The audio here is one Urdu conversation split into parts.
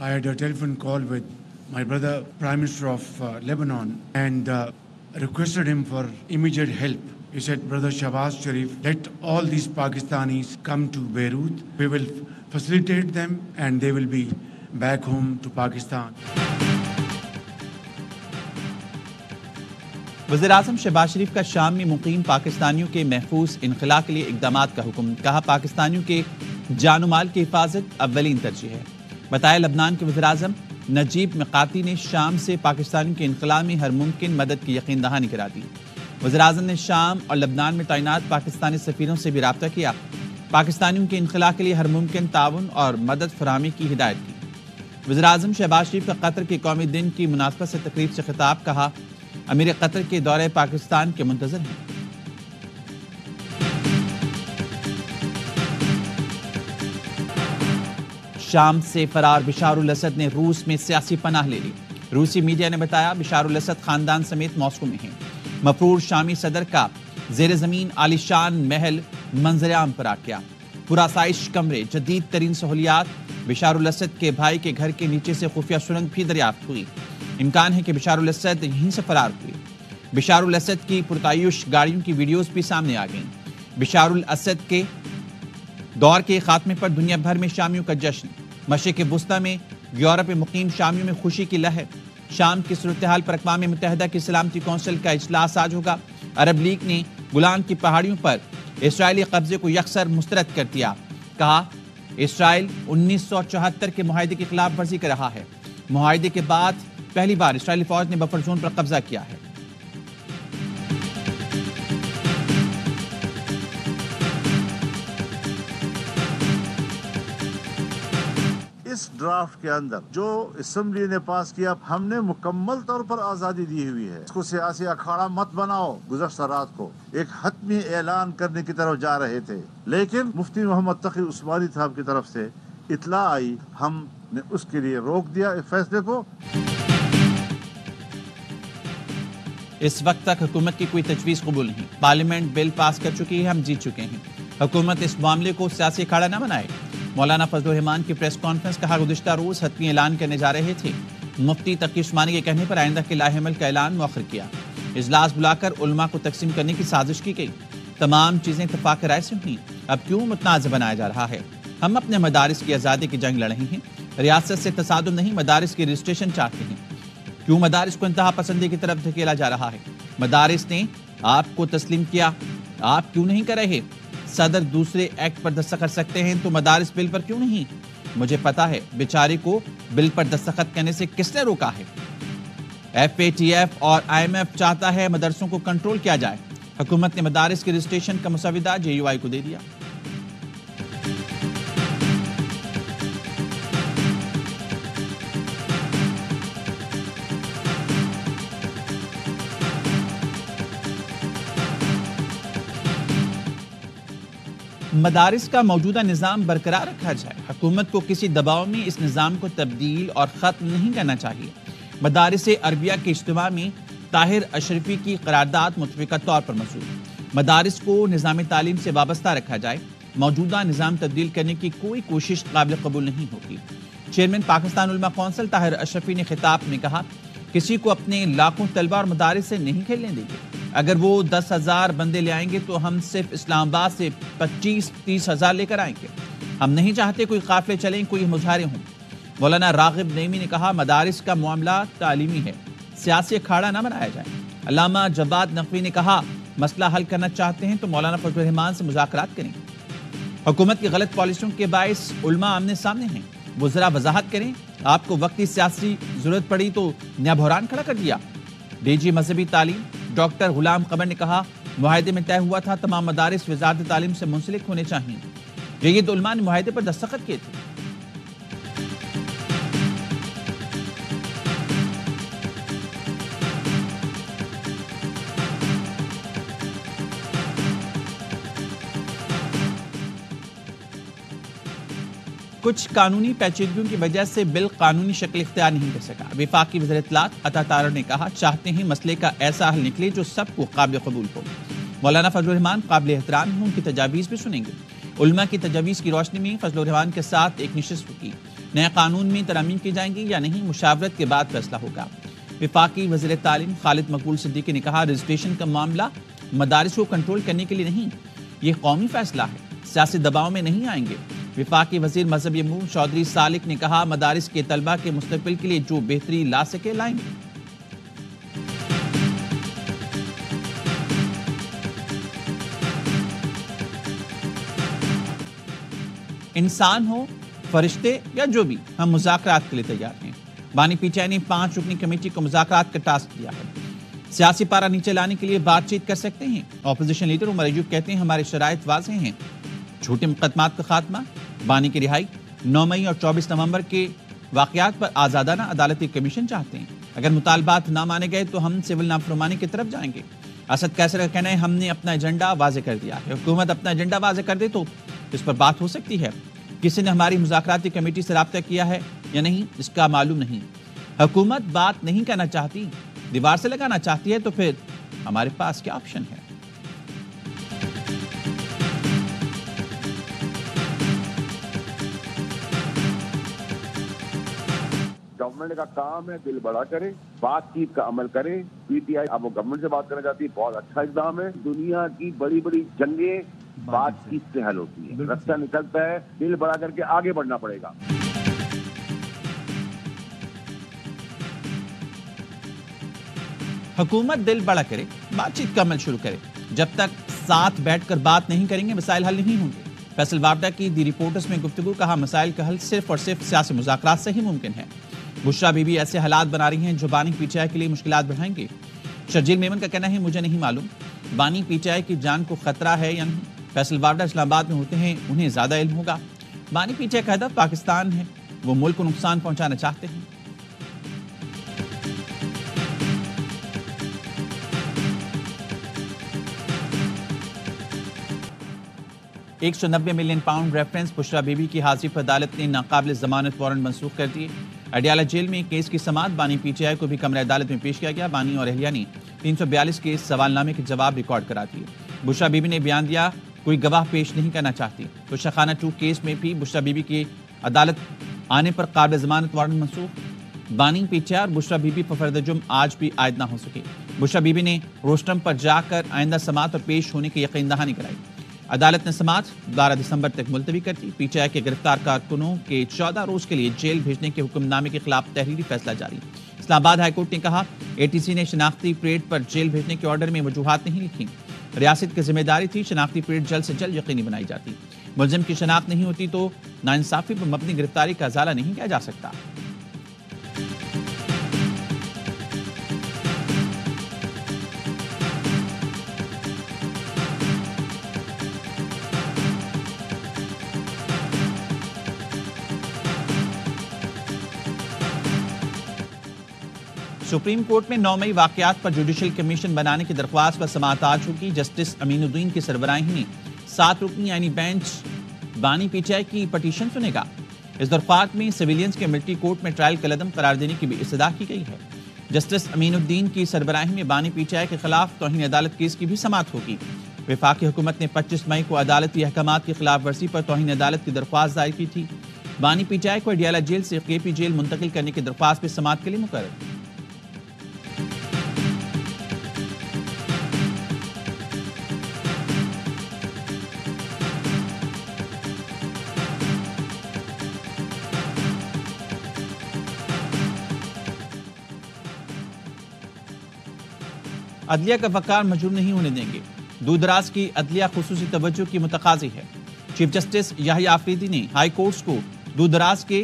I had a telephone call with my brother, Prime Minister of Lebanon, and requested him for immediate help. He said, Brother Shahbaz Sharif, let all these Pakistanis come to Beirut. We will facilitate them and they will be back home to Pakistan. وزیراعظم شہباز شریف کا شام میں مقیم پاکستانیوں کے محفوظ انخلاء کے لیے اقدامات کا حکم. کہا پاکستانیوں کے جان و مال کی حفاظت اولین ترجیح ہے. بتایا لبنان کے وزیراعظم نجیب مقاتی نے شام سے پاکستانیوں کے انخلاء میں ہر ممکن مدد کی یقین دہانی کرا دی. وزیراعظم نے شام اور لبنان میں تعینات پاکستانی سفیروں سے بھی رابطہ کیا. پاکستانیوں کے انخلاء کے لیے ہر ممکن تعاون اور مدد فراہمی کی ہدایت کی. وزیراعظم شہباز شریف کا قطر کے قومی دن کی مناسبت سے تقریب سے خطاب. کہا امیر قطر کے دورہ پاکستان کے منتظر ہیں. شام سے فرار بشار الاسد نے روس میں سیاسی پناہ لے لی. روسی میڈیا نے بتایا بشار الاسد خاندان سمیت ماسکو میں ہیں. مفرور شامی صدر کا زیر زمین عالی شان محل منظر عام پر آ گیا. پرآسائش کمرے، جدید ترین سہولیات. بشار الاسد کے بھائی کے گھر کے نیچے سے خفیہ سرنگ بھی دریافت ہوئی. امکان ہے کہ بشار الاسد یہیں سے فرار ہوئے. بشار الاسد کی پرتعیش گاڑیوں کی ویڈیوز بھی سامنے آ گئیں. بشار الاسد کے دور کے خاتمے پر دنیا بھر میں شامیوں کا جشن. مشرق وسطی میں یورپ میں مقیم شامیوں میں خوشی کی لہر. شام کی صورتحال پر اقوام متحدہ کی سلامتی کونسل کا اجلاس آج ہوگا. عرب لیگ نے گولان کی پہاڑیوں پر اسرائیلی قبضے کو یکسر مسترد کر دیا. کہا اسرائیل 1974 کے معاہدے کی خلاف ورزی کر رہا ہے. معاہدے کے بعد پہلی بار اسرائیلی فوج نے بفر زون پر قبضہ کیا ہے. اس ڈرافٹ کے اندر جو اسمبلی نے پاس کیا ہم نے مکمل طور پر آزادی دی ہوئی ہے. اس کو سیاسی اکھاڑا مت بناؤ. گزشتہ رات کو ایک حتمی اعلان کرنے کی طرف جا رہے تھے لیکن مفتی محمد تقی عثمانی صاحب کی طرف سے اطلاع آئی. ہم نے اس کے لیے روک دیا اس فیصلے کو. اس وقت تک حکومت کی کوئی تجویز قبول نہیں. پارلیمنٹ بل پاس کر چکی ہے. ہم جیت چکے ہیں. حکومت اس معاملے کو سیاسی اکھاڑا نہ بنائے. مولانا فضل الرحمان کی پریس کانفرنس. کہا گزشتہ روز حتمی اعلان کرنے جا رہے تھے. مفتی تقی عثمانی کے کہنے پر آئندہ کے لاہ عمل کا اعلان مؤخر کیا. اجلاس بلا کر علماء کو تقسیم کرنے کی سازش کی گئی. تمام چیزیں اتفاق رائے سے ہوئیں. اب کیوں متنازع بنایا جا رہا ہے؟ ہم اپنے مدارس کی آزادی کی جنگ لڑ رہے ہیں. ریاست سے تصادم نہیں، مدارس کی رجسٹریشن چاہتے ہیں. کیوں مدارس کو انتہا پسندی کی طرف دھکیلا جا رہا ہے؟ مدارس نے آپ کو تسلیم کیا، آپ کیوں نہیں کر رہے؟ صدر دوسرے ایکٹ پر دستخط کر سکتے ہیں تو مدارس بل پر کیوں نہیں؟ مجھے پتا ہے بیچارے کو بل پر دستخط کرنے سے کس نے روکا ہے. FATF اور IMF چاہتا ہے مدرسوں کو کنٹرول کیا جائے. حکومت نے مدارس کی رجسٹریشن کا مسودہ JUI کو دے دیا. مدارس کا موجودہ نظام برقرار رکھا جائے. حکومت کو کسی دباؤ میں اس نظام کو تبدیل اور ختم نہیں کرنا چاہیے. مدارس عربیہ کے اجتماع میں طاہر اشرفی کی قرارداد متفقہ طور پر منظور. مدارس کو نظام تعلیم سے وابستہ رکھا جائے. موجودہ نظام تبدیل کرنے کی کوئی کوشش قابل قبول نہیں ہوگی. چیئرمین پاکستان علماء کونسل طاہر اشرفی نے خطاب میں کہا کسی کو اپنے لاکھوں طلبہ اور مدارس سے نہیں کھیلنے دیں گے. اگر وہ 10,000 بندے لے آئیں گے تو ہم صرف اسلام آباد سے 25-30 ہزار لے کر آئیں گے. ہم نہیں چاہتے کوئی قافلے چلیں، کوئی مظاہرے ہوں. مولانا راغب نعیمی نے کہا مدارس کا معاملہ تعلیمی ہے، سیاسی اکھاڑا نہ بنایا جائے. علامہ جواد نقوی نے کہا مسئلہ حل کرنا چاہتے ہیں تو مولانا فضل الرحمان سے مذاکرات کریں. حکومت کی غلط پالیسیوں کے باعث علماء آمنے سامنے ہیں. وہ ذرا وضاحت کریں. آپ کو وقتی سیاسی ضرورت پڑی تو نیا بحران کھڑا کر دیا. DG مذہبی تعلیم ڈاکٹر غلام قمر نے کہا معاہدے میں طے ہوا تھا تمام مدارس وزارت تعلیم سے منسلک ہونے چاہیے. جید علماء نے معاہدے پر دستخط کیے تھے. کچھ قانونی پیچیدگیوں کی وجہ سے بل قانونی شکل اختیار نہیں کر سکا. وفاقی وزیر اطلاعات عطا طاہر نے کہا چاہتے ہیں مسئلے کا ایسا حل نکلے جو سب کو قابل قبول ہو. مولانا فضل الرحمان قابل احترام ہیں، ان کی تجاویز بھی سنیں گے. علماء کی تجاویز کی روشنی میں فضل الرحمان کے ساتھ ایک نشست ہوگی. نئے قانون میں ترامیم کی جائیں گی یا نہیں، مشاورت کے بعد فیصلہ ہوگا۔ وفاقی وزیر تعلیم خالد مقبول صدیقی نے کہا، رجسٹریشن کا معاملہ مدارس کو کنٹرول کرنے کے لیے نہیں، یہ قومی فیصلہ ہے، سیاسی دباؤ میں نہیں آئیں گے۔ وفاقی وزیر مذہبی امور چودھری سالک نے کہا، مدارس کے طلبہ کے مستقبل کے لیے جو بہتری لا سکے لائیں گے۔ انسان ہو، فرشتے یا جو بھی، ہم مذاکرات کے لیے تیار ہیں۔ بانی پی ٹی آئی نے 5 رکنی کمیٹی کو مذاکرات کا ٹاسک دیا ہے۔ سیاسی پارا نیچے لانے کے لیے بات چیت کر سکتے ہیں۔ اپوزیشن لیڈر عمر ایوب کہتے ہیں، ہمارے شرائط واضح ہیں، جھوٹے مقدمات کا خاتمہ، بانی کی رہائی، 9 مئی اور 24 نومبر کے واقعات پر آزادانہ عدالتی کمیشن چاہتے ہیں۔ اگر مطالبات نہ مانے گئے تو ہم سول نافرمانی کی طرف جائیں گے۔ اسد قیصر کا کہنا ہے، ہم نے اپنا ایجنڈا واضح کر دیا ہے۔ حکومت اپنا ایجنڈا واضح کر دے تو اس پر بات ہو سکتی ہے۔ کسی نے ہماری مذاکراتی کمیٹی سے رابطہ کیا ہے یا نہیں، اس کا معلوم نہیں۔ حکومت بات نہیں کرنا چاہتی، دیوار سے لگانا چاہتی ہے، تو پھر ہمارے پاس کیا آپشن ہے؟ گورنمنٹ کا کام ہے دل بڑا کرے، بات چیت کا عمل کرے۔ پی ٹی آئی اب وہ گورنمنٹ سے بات کرنا چاہتی ہے، بہت اچھا اقدام ہے۔ دنیا کی بڑی بڑی جنگیں بات چیت سے حل ہوتی ہے، رستہ نکلتا ہے، دل بڑا کر کے آگے بڑھنا پڑے گا۔ حکومت دل بڑا کرے، بات چیت کا عمل شروع کرے۔ جب تک ساتھ بیٹھ کر بات نہیں کریں گے، مسائل حل نہیں ہوں گے۔ فیصل وابڈا کی دی رپورٹرز میں گفتگو، کہا مسائل کا حل صرف اور صرف سیاسی مذاکرات سے ہی ممکن ہے۔ بشرا بی بی ایسے حالات بنا رہی ہیں جو بانی پی ٹی آئی کے لیے مشکلات بڑھائیں گے۔ شرجیل میمن کا کہنا ہے، مجھے نہیں معلوم بانی پی ٹی آئی کی جان کو خطرہ ہے یا نہیں۔ فیصل وابڈا اسلام آباد میں ہوتے ہیں، انہیں زیادہ علم ہوگا۔ بانی پی ٹی آئی کا ہدف پاکستان ہے، وہ ملک کو نقصان پہنچانا چاہتے ہیں۔ 190 million pound reference Bushra Bibi کی حاضری پر عدالت نے ناقابل ضمانت وارنٹ منسوخ کر دیے۔ اڈیالہ جیل میں کیس کی سماعت بانی پی ٹی آئی کو بھی کمرہ عدالت میں پیش کیا گیا۔ بانی اور اہلیہ نے 342 کے سوال نامے کے جواب ریکارڈ کرا دیے۔ بشرا بی بی نے بیان دیا، کوئی گواہ پیش نہیں کرنا چاہتی۔ توشہ خانہ 2 کیس میں بھی بشرا بی بی کی عدالت آنے پر قابل ضمانت وارنٹ منسوخ۔ بانی پی ٹی آئی اور بشرا بی بی پر فرد جرم آج بھی عائد نہ ہو سکے۔ بشرا بی بی نے روسٹرم پر جا کر آئندہ سماعت اور پیش ہونے کی یقین دہانی کرائی۔ عدالت نے سماعت 12 دسمبر تک ملتوی کر دی۔ پی ٹی آئی کے گرفتار کارکنوں کے 14 روز کے لیے جیل بھیجنے کے حکم نامے کے خلاف تحریری فیصلہ جاری۔ اسلام آباد ہائی کورٹ نے کہا، اے ٹی سی نے شناختی پریڈ پر جیل بھیجنے کے آرڈر میں وجوہات نہیں لکھی۔ ریاست کی ذمہ داری تھی شناختی پریڈ جلد سے جلد یقینی بنائی جاتی۔ ملزم کی شناخت نہیں ہوتی تو ناانصافی پر مبنی گرفتاری کا ازالہ نہیں کیا جا سکتا۔ سپریم کورٹ میں 9 مئی واقعات پر جوڈیشل کمیشن بنانے کی درخواست پر سماعت آج ہوگی۔ جسٹس امین الدین کی سربراہی میں 7 رکنی آئینی بینچ بانی پی ٹی آئی کی پٹیشن سنے گا۔ اس درخواست میں سویلینز کے ملٹری کورٹ میں ٹرائل کالعدم قرار دینے کی بھی استدعا کی گئی ہے۔ جسٹس امین الدین کی سربراہی میں بانی پی ٹی آئی کے خلاف توہین عدالت کیس کی بھی سماعت ہوگی۔ وفاقی حکومت نے 25 مئی کو عدالتی احکامات کی خلاف ورزی پر توہین عدالت کی درخواست دائر کی تھی۔ بانی پی ٹی آئی کو اڈیالہ جیل سے کے پی جیل منتقل کرنے کی درخواست بھی سماعت کے لیے مقرر۔ عدلیہ کا وقار مجروح نہیں ہونے دیں گے، دور دراز کی عدلیہ خصوصی توجہ کی متقاضی ہے۔ چیف جسٹس یحییٰ آفریدی نے ہائی کورٹس کو دور دراز کے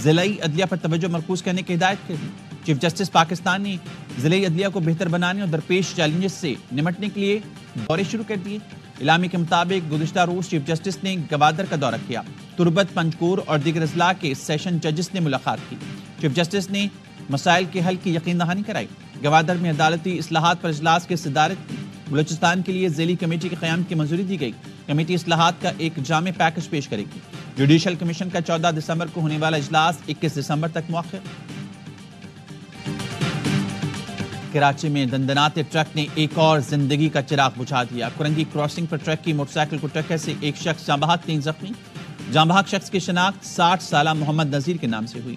ضلعی عدلیہ پر توجہ مرکوز کرنے کی ہدایت کر دی۔ چیف جسٹس پاکستان نے ضلعی عدلیہ کو بہتر بنانے اور درپیش چیلنجز سے نمٹنے کے لیے دورے شروع کر دیے۔ اعلامیہ کے مطابق گزشتہ روز چیف جسٹس نے گوادر کا دورہ کیا۔ تربت، پنجکور اور دیگر اضلاع کے سیشن ججز نے ملاقات کی۔ چیف جسٹس نے مسائل کے حل کی یقین دہانی کرائی۔ گوادر میں عدالتی اصلاحات پر اجلاس کی صدارت کی۔ بلوچستان کے لیے ذیلی کمیٹی کے قیام کی منظوری دی گئی۔ کمیٹی اصلاحات کا ایک جامع پیکج پیش کرے گی۔ جوڈیشل کمیشن کا 14 دسمبر کو ہونے والا اجلاس 21 دسمبر تک مؤخر۔ کراچی میں دندناتے ٹرک نے ایک اور زندگی کا چراغ بجھا دیا۔ کرنگی کراسنگ پر ٹرک کی موٹر سائیکل کو ٹکر سے ایک شخص جاں بحق، 3 زخمی۔ جاں بحق شخص کی شناخت 60 سالہ محمد نذیر کے نام سے ہوئی۔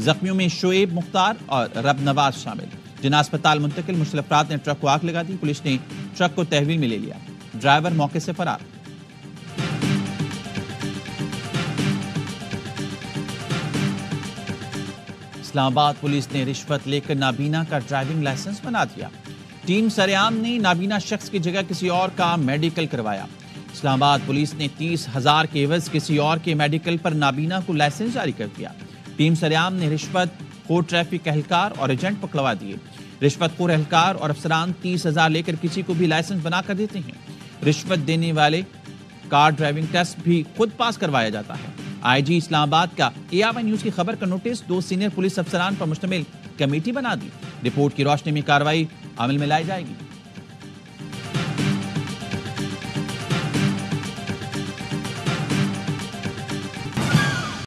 زخمیوں میں شعیب مختار اور رب نواز شامل، جنہیں اسپتال منتقل۔ مشتعل افراد نے ٹرک کو آگ لگا دی، پولیس نے ٹرک کو تحویل میں لے لیا، ڈرائیور موقع سے فرار۔ اسلام آباد پولیس نے رشوت لے کر نابینا کا ڈرائیونگ لائسنس بنا دیا۔ ٹیم سریعام نے نابینا شخص کی جگہ کسی اور کا میڈیکل کروایا۔ اسلام آباد پولیس نے 30,000 کے عوض کسی اور کے میڈیکل پر نابینا کو لائسنس جاری کر دیا۔ ٹیم سریعام نے رشوت خور ٹریفک اہلکار اور ایجنٹ پکڑوا دیے۔ رشوت خور اہلکار اور افسران 30,000 لے کر کسی کو بھی لائسنس بنا کر دیتے ہیں۔ رشوت دینے والے کار ڈرائیونگ ٹیسٹ بھی خود پاس کروایا جاتا ہے۔ آئی جی اسلام آباد کا ARY نیوز کی خبر کا نوٹس 2 سینئر پولیس افسران پر مشتمل کمیٹی بنا دی۔ رپورٹ کی روشنی میں کارروائی عمل میں لائی جائے گی۔